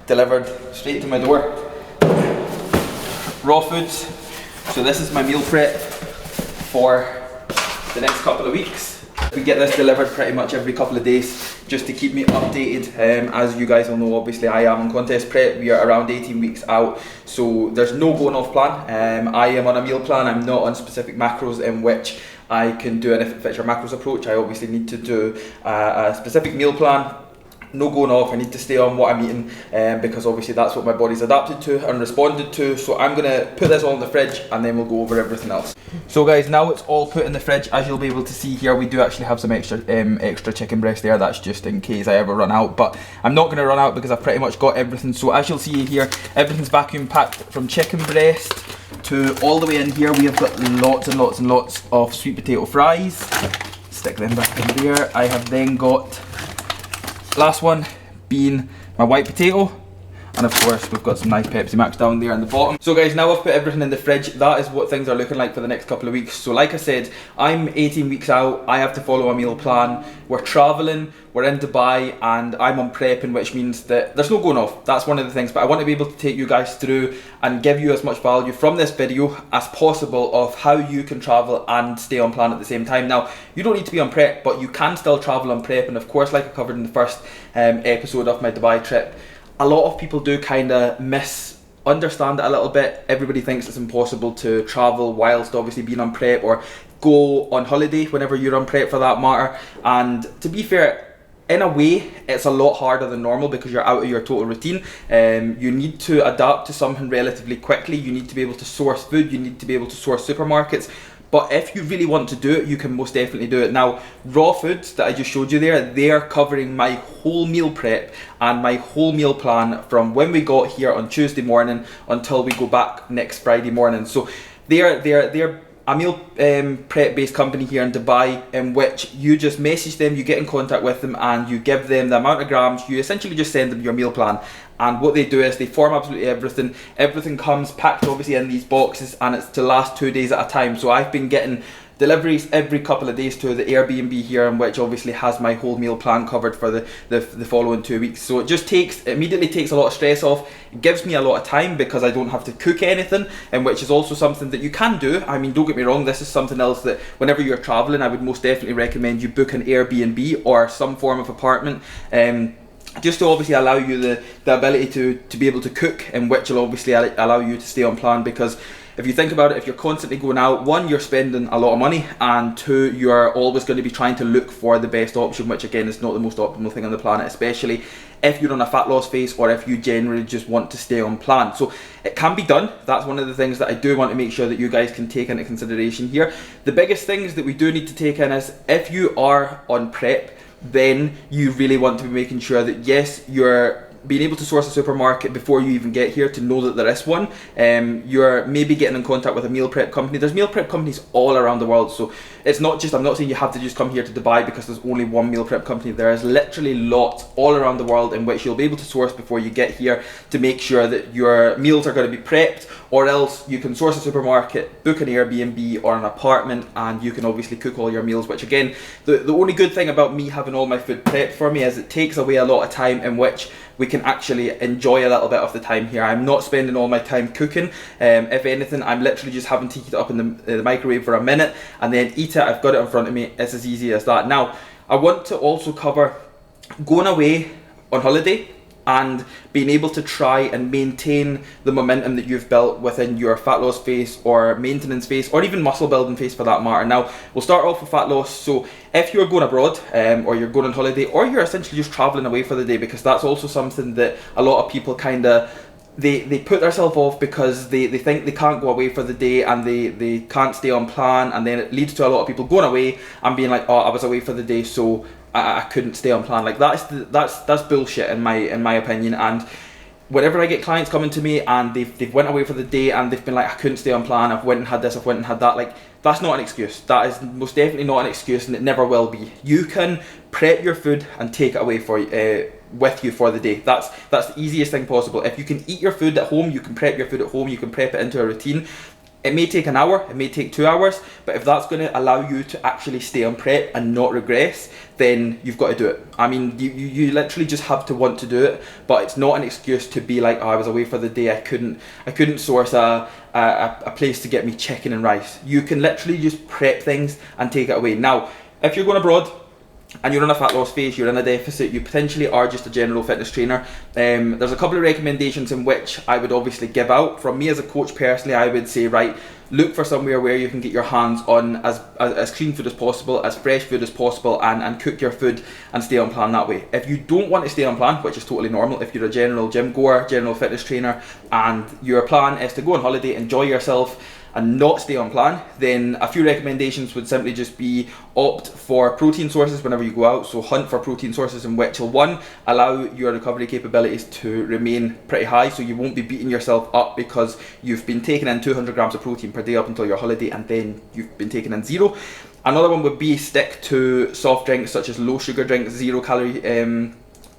delivered straight to my door. Raw foods. So this is my meal prep for the next couple of weeks. We get this delivered pretty much every couple of days just to keep me updated. As you guys will know, obviously I am on contest prep. We are around 18 weeks out, so there's no going off plan. I am on a meal plan. I'm not on specific macros in which I can do an if it fits your macros approach. I obviously need to do a specific meal plan. No going off. I need to stay on what I'm eating because obviously that's what my body's adapted to and responded to. So I'm gonna put this all in the fridge and then we'll go over everything else. So guys, now it's all put in the fridge. As you'll be able to see here, we do actually have some extra chicken breast there. That's just in case I ever run out, but I'm not gonna run out because I've pretty much got everything. So as you'll see here, everything's vacuum packed from chicken breast to all the way in here. We have got lots and lots and lots of sweet potato fries. Stick them back in there. I have then got last one being my white potato, and of course we've got some nice Pepsi Max down there in the bottom. So guys, now I've put everything in the fridge. That is what things are looking like for the next couple of weeks. So like I said, I'm 18 weeks out. I have to follow a meal plan. We're traveling, we're in Dubai, and I'm on prepping, which means that there's no going off. That's one of the things, but I want to be able to take you guys through and give you as much value from this video as possible of how you can travel and stay on plan at the same time. Now, you don't need to be on prep, but you can still travel on prep, and of course, like I covered in the first episode of my Dubai trip, a lot of people do kind of misunderstand it a little bit. Everybody thinks it's impossible to travel whilst obviously being on prep, or go on holiday whenever you're on prep for that matter. And to be fair, in a way, it's a lot harder than normal because you're out of your total routine. You need to adapt to something relatively quickly. You need to be able to source food. You need to be able to source supermarkets. But if you really want to do it, you can most definitely do it. Now, raw foods that I just showed you there, they're covering my whole meal prep and my whole meal plan from when we got here on Tuesday morning until we go back next Friday morning. So they're a meal prep based company here in Dubai, in which you just message them, you get in contact with them, and you give them the amount of grams. You essentially just send them your meal plan, and what they do is they form absolutely everything. Everything comes packed obviously in these boxes, and it's to last 2 days at a time. So I've been getting deliveries every couple of days to the Airbnb here, in which obviously has my whole meal plan covered for the following 2 weeks. So it immediately takes a lot of stress off. It gives me a lot of time because I don't have to cook anything, and which is also something that you can do. I mean, don't get me wrong, this is something else that whenever you're traveling, I would most definitely recommend you book an Airbnb or some form of apartment, just to obviously allow you the ability to be able to cook, and which will obviously allow you to stay on plan. Because if you think about it, if you're constantly going out, one, you're spending a lot of money, and two, you're always going to be trying to look for the best option, which again is not the most optimal thing on the planet, especially if you're on a fat loss phase or if you generally just want to stay on plan. So it can be done. That's one of the things that I do want to make sure that you guys can take into consideration here. The biggest things that we do need to take in is, if you are on prep, then you really want to be making sure that, yes, you're being able to source a supermarket before you even get here to know that there is one. You're maybe getting in contact with a meal prep company. There's meal prep companies all around the world, so it's not just, I'm not saying you have to just come here to Dubai because there's only one meal prep company. There is literally lots all around the world in which you'll be able to source before you get here to make sure that your meals are going to be prepped, or else you can source a supermarket, book an Airbnb or an apartment, and you can obviously cook all your meals, which again, the only good thing about me having all my food prepped for me is it takes away a lot of time in which we can actually enjoy a little bit of the time here. I'm not spending all my time cooking. If anything, I'm literally just having to heat it up in the microwave for a minute and then eat it. I've got it in front of me. It's as easy as that. Now, I want to also cover going away on holiday and being able to try and maintain the momentum that you've built within your fat loss phase or maintenance phase, or even muscle building phase for that matter. Now, we'll start off with fat loss. So if you're going abroad or you're going on holiday, or you're essentially just traveling away for the day, because that's also something that a lot of people kind of they put themselves off because they think they can't go away for the day and they can't stay on plan, and then it leads to a lot of people going away and being like, oh, I was away for the day, so I couldn't stay on plan. Like that's bullshit in my opinion. And whenever I get clients coming to me and they've went away for the day and they've been like, I couldn't stay on plan, I've went and had this, I've went and had that, like, that's not an excuse. That is most definitely not an excuse, and it never will be. You can prep your food and take it away with you for the day. That's the easiest thing possible. If you can eat your food at home, you can prep your food at home, you can prep it into a routine. It may take an hour, it may take 2 hours, but if that's going to allow you to actually stay on prep and not regress, then you've got to do it. I mean, you literally just have to want to do it, but it's not an excuse to be like, oh, I was away for the day, I couldn't source a place to get me chicken and rice. You can literally just prep things and take it away. Now, if you're going abroad and you're on a fat loss phase, you're in a deficit, you potentially are just a general fitness trainer, there's a couple of recommendations in which I would obviously give out. From me as a coach personally, I would say, right, look for somewhere where you can get your hands on as clean food as possible, as fresh food as possible, and cook your food and stay on plan that way. If you don't want to stay on plan, which is totally normal, if you're a general gym goer, general fitness trainer, and your plan is to go on holiday, enjoy yourself, and not stay on plan, then a few recommendations would simply just be opt for protein sources whenever you go out. So hunt for protein sources in which will, one, allow your recovery capabilities to remain pretty high, so you won't be beating yourself up because you've been taking in 200 grams of protein per day up until your holiday and then you've been taking in 0. Another one would be stick to soft drinks such as low sugar drinks, 0 calorie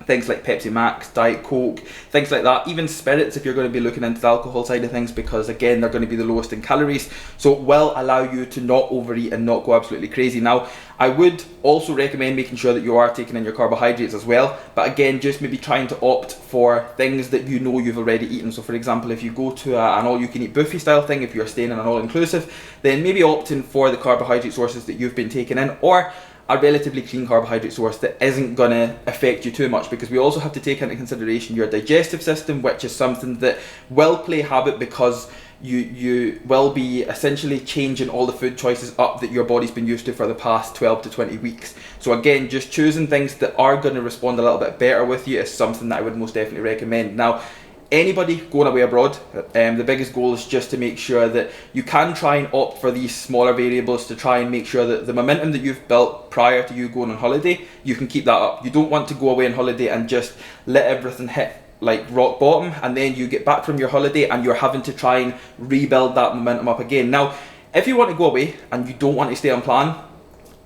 things like Pepsi Max, Diet Coke, things like that. Even spirits if you're going to be looking into the alcohol side of things, because again, they're going to be the lowest in calories, so it will allow you to not overeat and not go absolutely crazy. Now, I would also recommend making sure that you are taking in your carbohydrates as well, but again, just maybe trying to opt for things that you know you've already eaten. So for example, if you go to an all-you-can-eat buffet style thing, if you're staying in an all-inclusive, then maybe opting for the carbohydrate sources that you've been taking in, or a relatively clean carbohydrate source that isn't going to affect you too much, because we also have to take into consideration your digestive system, which is something that will play habit, because you will be essentially changing all the food choices up that your body's been used to for the past 12 to 20 weeks. So again, just choosing things that are going to respond a little bit better with you is something that I would most definitely recommend. Now, anybody going away abroad, the biggest goal is just to make sure that you can try and opt for these smaller variables to try and make sure that the momentum that you've built prior to you going on holiday, you can keep that up. You don't want to go away on holiday and just let everything hit like rock bottom, and then you get back from your holiday and you're having to try and rebuild that momentum up again. Now, if you want to go away and you don't want to stay on plan,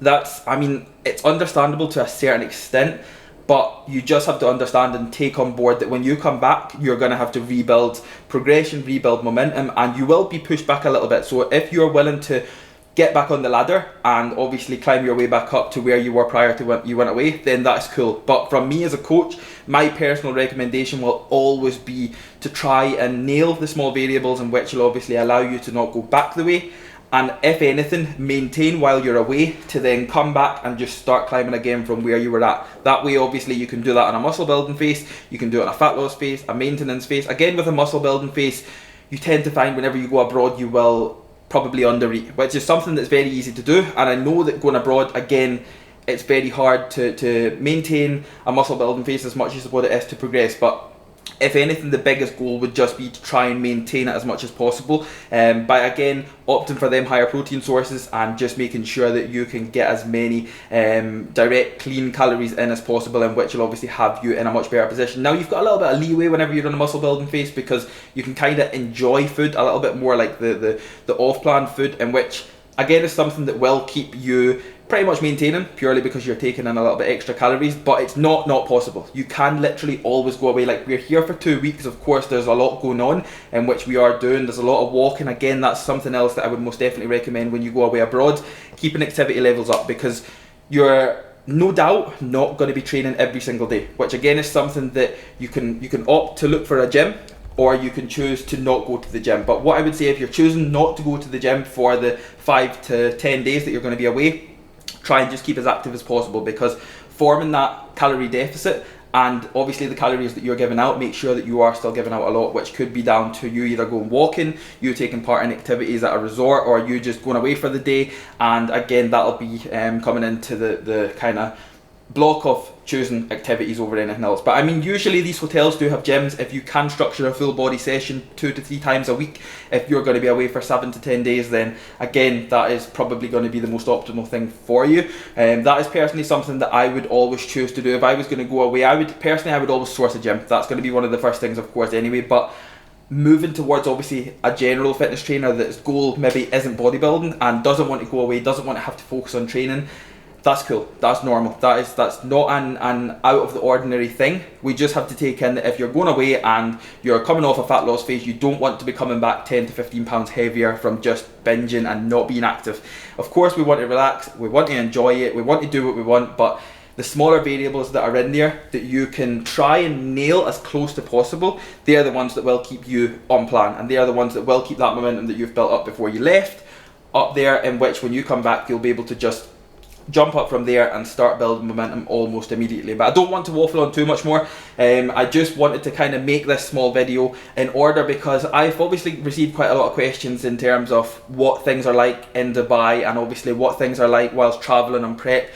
it's understandable to a certain extent, but you just have to understand and take on board that when you come back, you're going to have to rebuild progression, rebuild momentum, and you will be pushed back a little bit. So if you're willing to get back on the ladder and obviously climb your way back up to where you were prior to when you went away, then that's cool. But from me as a coach, my personal recommendation will always be to try and nail the small variables, in which will obviously allow you to not go back the way, and if anything, maintain while you're away to then come back and just start climbing again from where you were at. That way, obviously, you can do that on a muscle building phase, you can do it on a fat loss phase, a maintenance phase. Again, with a muscle building phase, you tend to find whenever you go abroad, you will probably undereat, which is something that's very easy to do. And I know that going abroad, again, it's very hard to maintain a muscle building phase as much as what it is to progress. But if anything, the biggest goal would just be to try and maintain it as much as possible, by again opting for them higher protein sources and just making sure that you can get as many direct clean calories in as possible, and which will obviously have you in a much better position. Now, you've got a little bit of leeway whenever you're in a muscle building phase, because you can kind of enjoy food a little bit more, like the off plan food, in which again is something that will keep you pretty much maintaining, purely because you're taking in a little bit extra calories. But it's not possible. You can literally always go away. Like, we're here for 2 weeks, of course there's a lot going on in which we are doing. There's a lot of walking. Again, that's something else that I would most definitely recommend when you go away abroad, keeping activity levels up, because you're no doubt not going to be training every single day, which again is something that you can opt to look for a gym, or you can choose to not go to the gym. But what I would say, if you're choosing not to go to the gym for the 5 to 10 days that you're going to be away, try and just keep as active as possible, because forming that calorie deficit, and obviously the calories that you're giving out, make sure that you are still giving out a lot, which could be down to you either going walking, you taking part in activities at a resort, or you just going away for the day. And again, that'll be coming into the kind of block of choosing activities over anything else. But I mean, usually these hotels do have gyms. If you can structure a full body session 2 to 3 times a week, if you're going to be away for 7 to 10 days, then again, that is probably going to be the most optimal thing for you. That is personally something that I would always choose to do. If I was going to go away, I would always source a gym. That's going to be one of the first things, of course, anyway. But moving towards obviously a general fitness trainer that's goal maybe isn't bodybuilding and doesn't want to go away, doesn't want to have to focus on training, that's cool, that's normal, that's not an out of the ordinary thing. We just have to take in that if you're going away and you're coming off a fat loss phase, you don't want to be coming back 10 to 15 pounds heavier from just binging and not being active. Of course we want to relax, we want to enjoy it, we want to do what we want, but the smaller variables that are in there that you can try and nail as close to possible, they are the ones that will keep you on plan, and they are the ones that will keep that momentum that you've built up before you left up there, in which when you come back you'll be able to just jump up from there and start building momentum almost immediately. But I don't want to waffle on too much more. I just wanted to kind of make this small video in order because I've obviously received quite a lot of questions in terms of what things are like in Dubai and obviously what things are like whilst traveling on prep.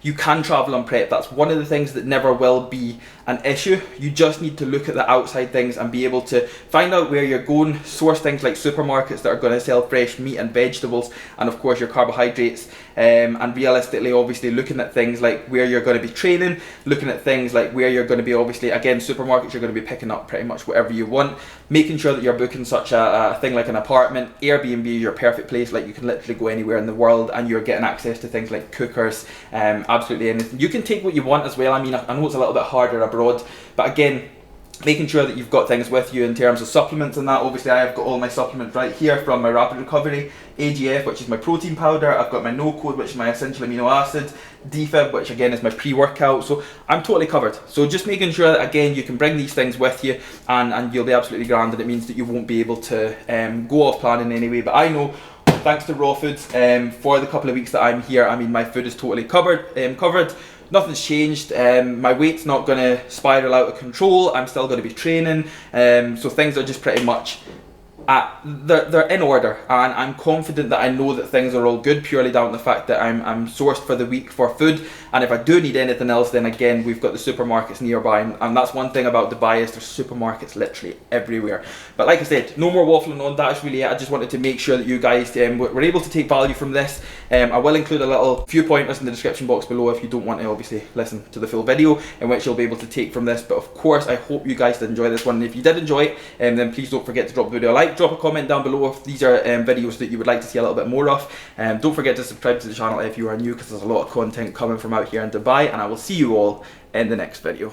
You can travel on prep, that's one of the things that never will be an issue. You just need to look at the outside things and be able to find out where you're going, source things like supermarkets that are going to sell fresh meat and vegetables, and of course your carbohydrates, and realistically obviously looking at things like where you're going to be training, looking at things like where you're going to be, obviously again supermarkets, you're going to be picking up pretty much whatever you want, making sure that you're booking such a thing like an apartment. Airbnb is your perfect place, like you can literally go anywhere in the world and you're getting access to things like cookers, absolutely anything. You can take what you want as well. I mean, I know it's a little bit harder abroad, but again, making sure that you've got things with you in terms of supplements and that. Obviously I have got all my supplements right here from my Rapid Recovery, AGF, which is my protein powder, I've got my No Code, which is my essential amino acids, DFib, which again is my pre-workout, so I'm totally covered. So just making sure that again you can bring these things with you and you'll be absolutely grand, and it means that you won't be able to go off plan in any way. But I know, thanks to Raw Foods, for the couple of weeks that I'm here, I mean my food is totally covered. Nothing's changed. My weight's not going to spiral out of control. I'm still going to be training, so things are just pretty much they're in order, and I'm confident that I know that things are all good purely down to the fact that I'm sourced for the week for food, and if I do need anything else, then again we've got the supermarkets nearby, and that's one thing about Dubai is there's supermarkets literally everywhere. But like I said, no more waffling on, that's really it. I just wanted to make sure that you guys were able to take value from this. I will include a little few pointers in the description box below if you don't want to obviously listen to the full video, in which you'll be able to take from this. But of course I hope you guys did enjoy this one, and if you did enjoy it, then please don't forget to drop the video a like, drop a comment down below if these are videos that you would like to see a little bit more of. Don't forget to subscribe to the channel if you are new, because there's a lot of content coming from out here in Dubai, and I will see you all in the next video.